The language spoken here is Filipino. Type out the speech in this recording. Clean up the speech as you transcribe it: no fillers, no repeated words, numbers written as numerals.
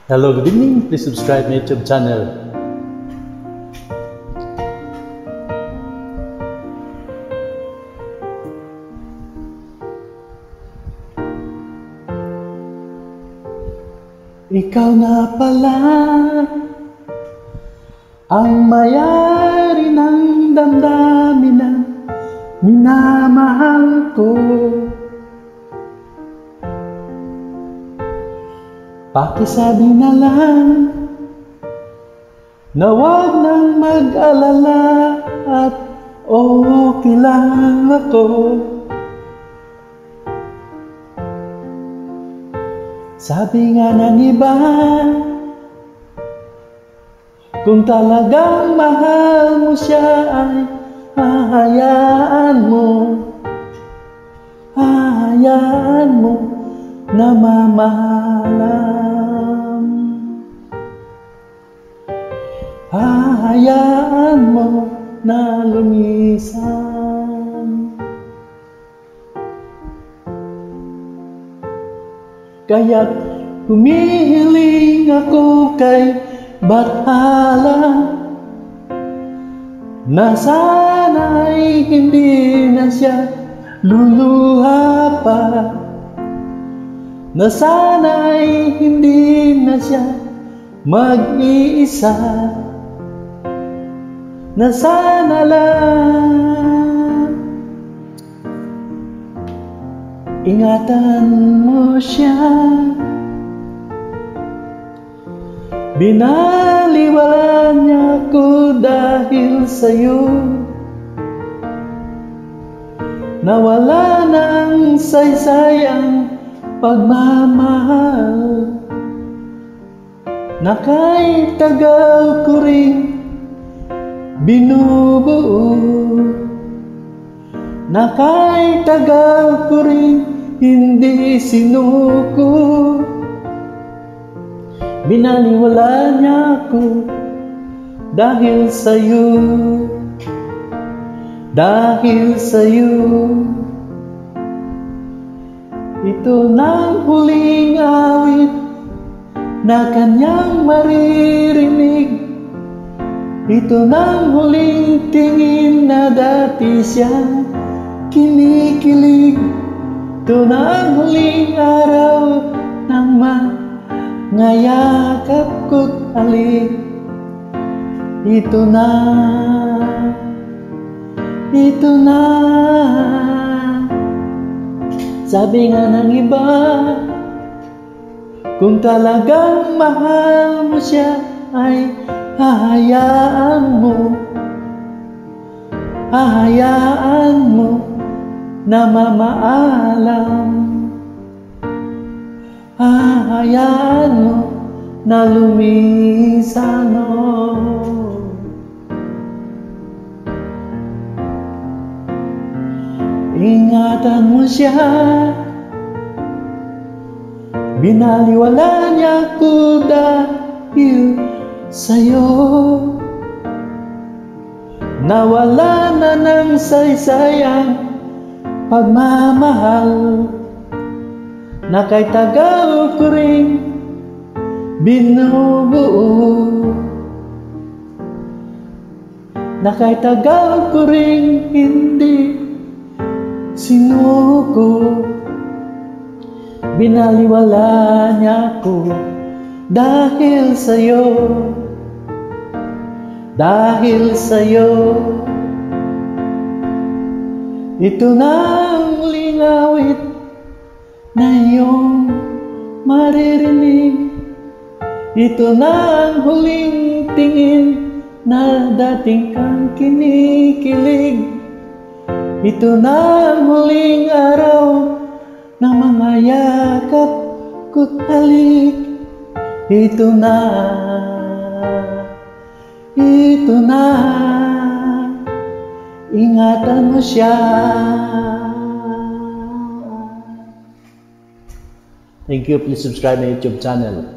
Hello, good evening. Please subscribe my YouTube channel. Ikaw na pala ang may-ari ng damdamin na minamahal ko. Pakisabi na lang na wag nang mag-alala at okay lang ako. Sabi nga ng iba, kung talagang mahal mo siya ay hahayaan mo na mamahalan. Hahayaan mo na lumisan. Kaya't humihiling ako kay Bathala na sana'y hindi na siya luluha pa, na sana'y hindi na siya mag-iisa, na sana lang ingatan mo siya. Binaliwala niya ko dahil sa'yo, nawala ng saysay ang pagmamahal, na kahit tagal ko rin binubuo, na kahit tagal ko rin hindi sinuko. Binaliwala niya ako dahil sa'yo, dahil sa'yo. Ito nang huling awit na kanyang maririnig, ito nang huling tingin na dati siyang kinikilig, ito nang huling araw ng ngayakap ko't halik. Ito na, ito na. Sabi nga ng iba, kung talagang mahal mo siya ay hahayaan mo na mamaalam. Hahayaan mo na lumisan. Ingatan mo siya. Binaliwala niya ko dahil sa'yo, nawala na ng saysayang pagmamahal, na kay tagal ko rin binubuo, na kay tagal ko rin hindi sinuko. Binaliwala niya ko dahil sa'yo, dahil sa'yo. Ito na ang huling awit na iyong maririnig, ito na ang huling tingin na dating kang kinikilig, ito na ang huling araw ng mga yakap ko't halik. Ito na, ito na. Ingatan mo siya. Thank you. Please subscribe my YouTube channel.